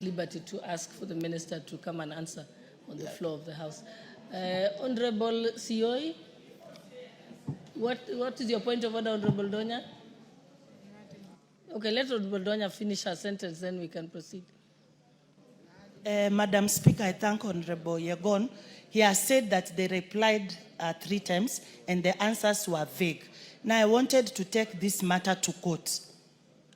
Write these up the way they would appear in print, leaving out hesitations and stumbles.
liberty to ask for the minister to come and answer on the floor of the House. Honorable Sioi, what is your point of order, Honorable Donya? Okay, let Honorable Donya finish her sentence, then we can proceed. Madam Speaker, I thank Honorable Yegon. He has said that they replied 3 times and the answers were vague. Now I wanted to take this matter to court.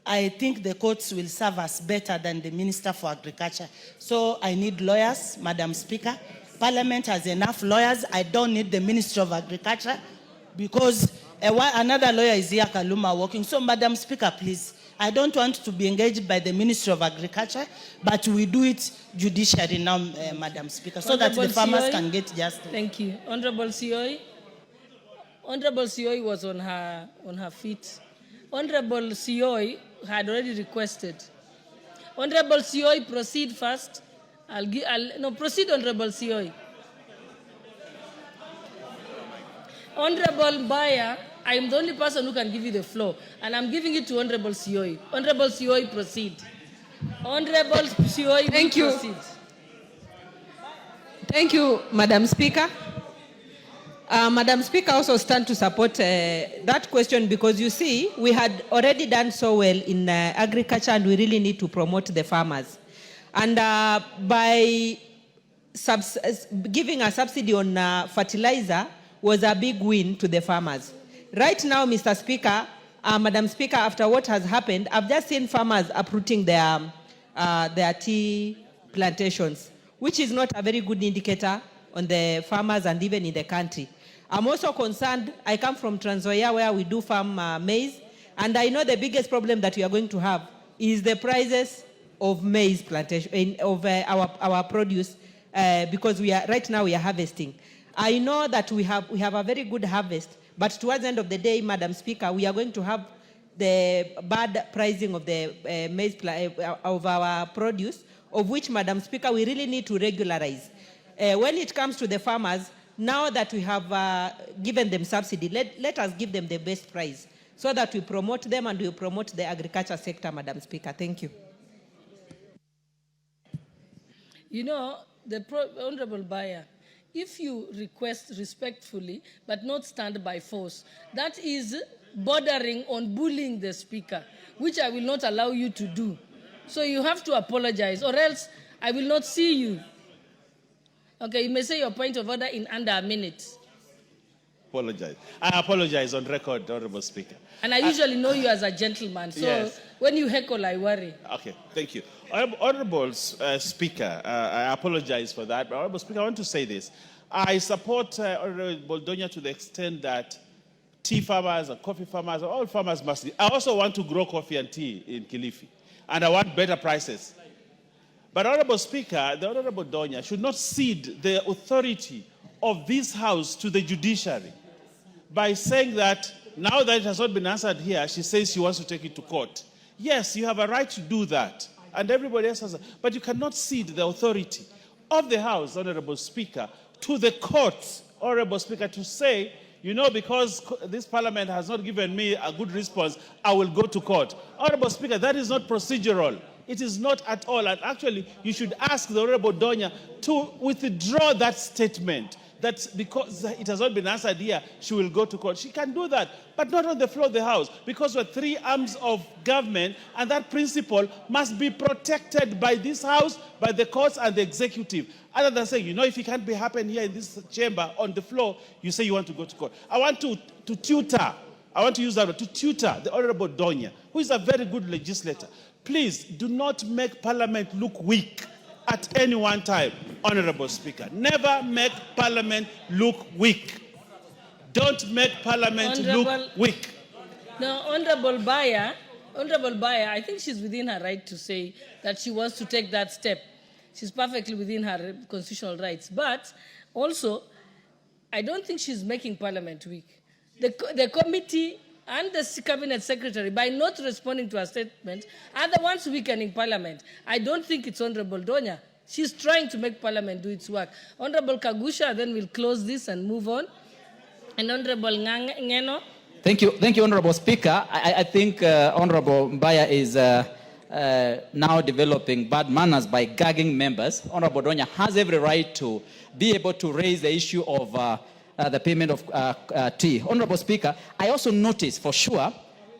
I think the courts will serve us better than the Minister for Agriculture. So I need lawyers, Madam Speaker. Parliament has enough lawyers. I don't need the Minister of Agriculture because another lawyer is here, Kaluma, working. So Madam Speaker, please, I don't want to be engaged by the Minister of Agriculture, but we do it judicially now, Madam Speaker, so that the farmers can get justice. Thank you. Honorable Sioi. Honorable Sioi was on her feet. Honorable Sioi had already requested. Honorable Sioi, proceed first. Proceed, Honorable Sioi. Honorable Baya, I am the only person who can give you the floor, and I'm giving it to Honorable Sioi. Honorable Sioi, proceed. Honorable Sioi, thank you. Proceed. Thank you, Madam Speaker. Madam Speaker also stand to support that question because you see, we had already done so well in agriculture and we really need to promote the farmers. And by giving a subsidy on fertilizer was a big win to the farmers. Right now, Mr. Speaker, Madam Speaker, after what has happened, I've just seen farmers uprooting their tea plantations, which is not a very good indicator on the farmers and even in the country. I'm also concerned, I come from Trans Nzoia where we do farm maize, and I know the biggest problem that we are going to have is the prices of maize plantation, of our produce, because right now we are harvesting. I know that we have a very good harvest, but towards the end of the day, Madam Speaker, we are going to have the bad pricing of the maize of our produce, of which, Madam Speaker, we really need to regularize. When it comes to the farmers, now that we have given them subsidy, let us give them the best price so that we promote them and we promote the agriculture sector, Madam Speaker. Thank you. You know, the Honorable Baya, if you request respectfully but not stand by force, that is bordering on bullying the Speaker, which I will not allow you to do. So you have to apologize, or else I will not see you. Okay, you may say your point of order in under a minute. Apologize. I apologize on record, Honorable Speaker. And I usually know you as a gentleman, so yes, when you heckle, I worry. Okay, thank you. Honorable Speaker, I apologize for that, but Honorable Speaker, I want to say this. I support Honorable Donya to the extent that tea farmers and coffee farmers, all farmers must be. I also want to grow coffee and tea in Kilifi, and I want better prices. But Honorable Speaker, the Honorable Donya should not cede the authority of this House to the judiciary by saying that now that it has not been answered here, she says she wants to take it to court. Yes, you have a right to do that, and everybody else has, but you cannot cede the authority of the House, Honorable Speaker, to the courts, Honorable Speaker, to say, you know, because this Parliament has not given me a good response, I will go to court. Honorable Speaker, that is not procedural. It is not at all. And actually, you should ask the Honorable Donya to withdraw that statement, that because it has not been answered here, she will go to court. She can do that, but not on the floor of the House, because we're 3 arms of government, and that principle must be protected by this House, by the courts, and the executive. Other than saying, you know, if it can't be happen here in this chamber on the floor, you say you want to go to court. I want to tutor. I want to use that word, to tutor the Honorable Donya, who is a very good legislator. Please do not make Parliament look weak at any one time, Honorable Speaker. Never make Parliament look weak. Don't make Parliament look weak. Now, Honorable Baya, I think she's within her right to say that she wants to take that step. She's perfectly within her constitutional rights. But also, I don't think she's making Parliament weak. The committee and the cabinet secretary, by not responding to her statement, are the ones weakening Parliament. I don't think it's Honorable Donya. She's trying to make Parliament do its work. Honorable Kaguchia, then we'll close this and move on. And Honorable Ngeno. Thank you, Honorable Speaker. I think Honorable Baya is now developing bad manners by gagging members, Honorable Donya has every right to be able to raise the issue of the payment of tea. Honorable Speaker, I also noticed for sure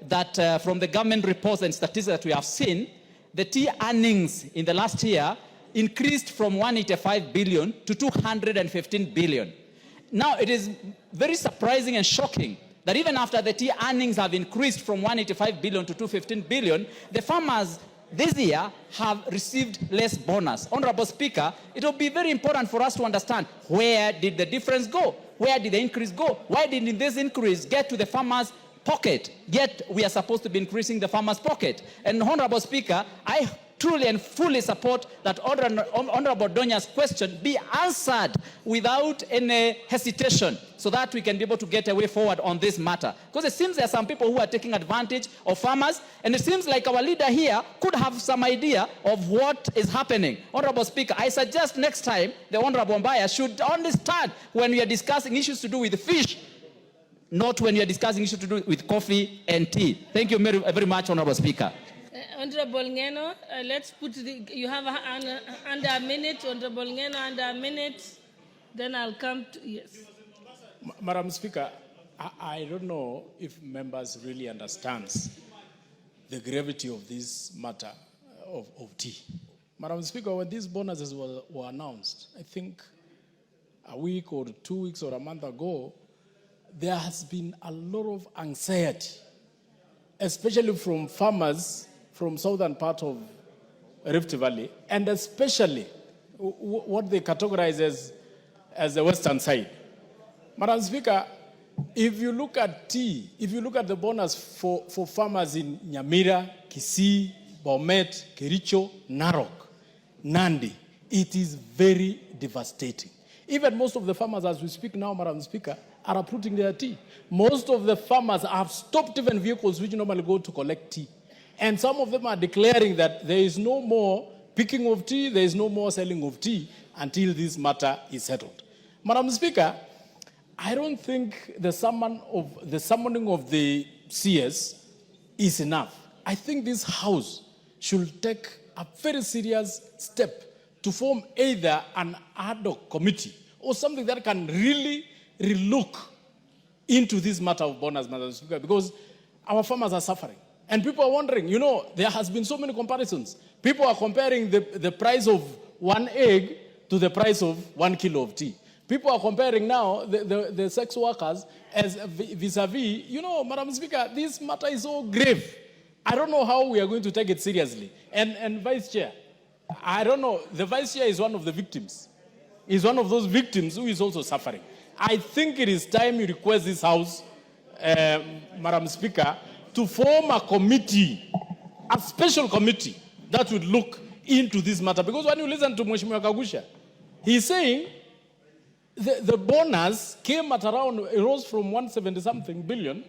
that from the government reports and statistics that we have seen, the tea earnings in the last year increased from 185 billion to 215 billion. Now, it is very surprising and shocking that even after the tea earnings have increased from 185 billion to 215 billion, the farmers this year have received less bonus. Honorable Speaker, it will be very important for us to understand, where did the difference go? Where did the increase go? Why didn't this increase get to the farmers' pocket? Yet we are supposed to be increasing the farmers' pocket. And Honorable Speaker, I truly and fully support that Honorable Donya's question be answered without any hesitation, so that we can be able to get a way forward on this matter. Because it seems there are some people who are taking advantage of farmers, and it seems like our leader here could have some idea of what is happening. Honorable Speaker, I suggest next time the Honorable Baya should only start when we are discussing issues to do with fish, not when we are discussing issues to do with coffee and tea. Thank you very, very much, Honorable Speaker. Honorable Ngeno, let's put you have under a minute, Honorable Ngeno, under a minute. Then I'll come to, yes. Madam Speaker, I don't know if members really understands the gravity of this matter of tea. Madam Speaker, when these bonuses were announced, I think a week or 2 weeks or a month ago, there has been a lot of anxiety, especially from farmers from southern part of Rift Valley, and especially what they categorize as the western side. Madam Speaker, if you look at tea, if you look at the bonus for farmers in Nyamira, Kisii, Bomet, Kericho, Narok, Nandi, it is very devastating. Even most of the farmers, as we speak now, Madam Speaker, are uprooting their tea. Most of the farmers have stopped even vehicles which normally go to collect tea. And some of them are declaring that there is no more picking of tea, there is no more selling of tea until this matter is settled. Madam Speaker, I don't think the summoning of the CS is enough. I think this House should take a very serious step to form either an ad hoc committee or something that can really relook into this matter of bonus, Madam Speaker, because our farmers are suffering. And people are wondering, you know, there has been so many comparisons. People are comparing the price of one egg to the price of 1 kilo of tea. People are comparing now the sex workers as vis-a-vis, you know, Madam Speaker, this matter is so grave. I don't know how we are going to take it seriously. And Vice Chair, I don't know, the Vice Chair is one of the victims. He's one of those victims who is also suffering. I think it is time you request this House, Madam Speaker, to form a committee, a special committee that would look into this matter. Because when you listen to Mheshimiwa Kaguchia, he's saying the bonus came at around, it rose from 170-something billion,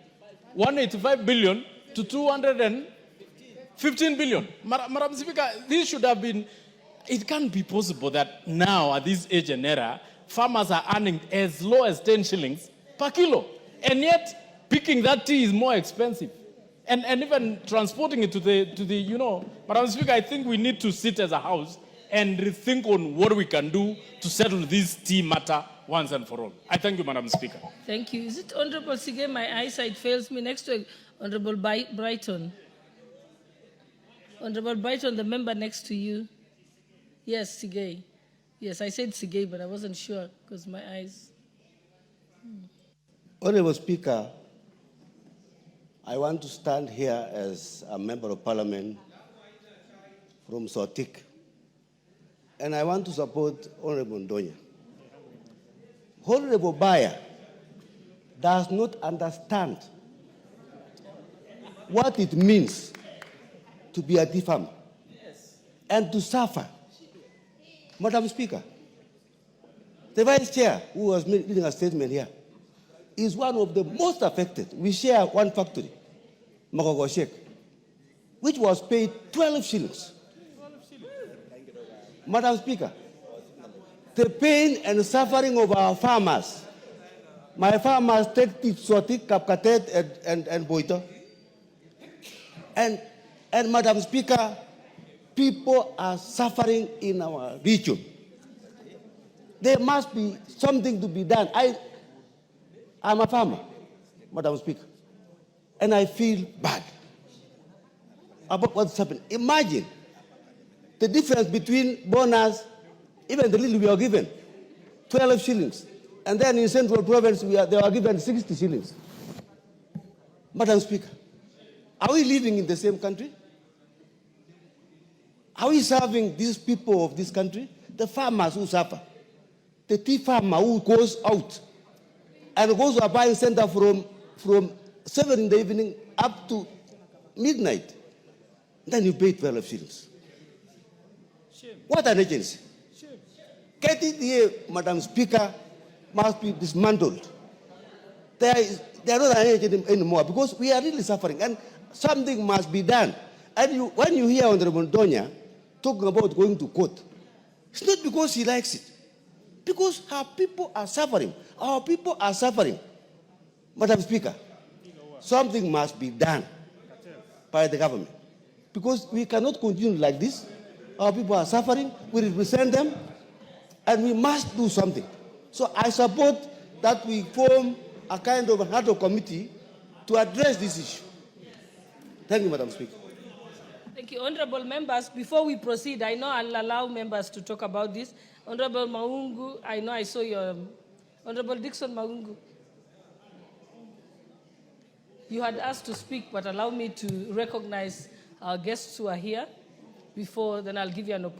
185 billion to 215 billion. Madam Speaker, this should have been, it can't be possible that now at this age and era, farmers are earning as low as 10 shillings per kilo. And yet, picking that tea is more expensive. And even transporting it to the, you know, Madam Speaker, I think we need to sit as a House and rethink on what we can do to settle this tea matter once and for all. I thank you, Madam Speaker. Thank you. Is it Honorable Sige? My eyesight fails me. Next to Honorable Brighton. Honorable Brighton, the member next to you. Yes, Sige. Yes, I said Sige, but I wasn't sure because my eyes. Honorable Speaker, I want to stand here as a member of parliament from Sotik, and I want to support Honorable Donya. Honorable Baya does not understand what it means to be a tea farmer and to suffer. Madam Speaker, the Vice Chair, who was leading a statement here, is one of the most affected. We share one factory, Magogo Shek, which was paid 12 shillings. Madam Speaker, the pain and suffering of our farmers, my farmers take Sotik, Kapkatet, and Boito. And Madam Speaker, People are suffering in our region. There must be something to be done. I'm a farmer, Madam Speaker, and I feel bad about what's happening. Imagine the difference between bonus, even the little we are given, 12 shillings, and then in Central Province they are given 60 shillings. Madam Speaker, are we living in the same country? Are we serving these people of this country? The farmers who suffer. The tea farmer who goes out and goes to a buying center from 7 in the evening up to midnight. Then you pay 12 shillings. What an agency. KTDA, Madam Speaker, must be dismantled. They are not an agency anymore because we are really suffering and something must be done. And when you hear Honorable Donya talking about going to court, it's not because he likes it. Because our people are suffering. Our people are suffering. Madam Speaker, something must be done by the government. Because we cannot continue like this. Our people are suffering. We represent them. And we must do something. So I support that we form a kind of an ad hoc committee to address this issue. Thank you, Madam Speaker. Thank you. Honorable members, before we proceed, I know I'll allow members to talk about this. Honorable Maungu, I know I saw your... Honorable Dixon Maungu, you had asked to speak, but allow me to recognize our guests who are here before, then I'll give you an opportunity.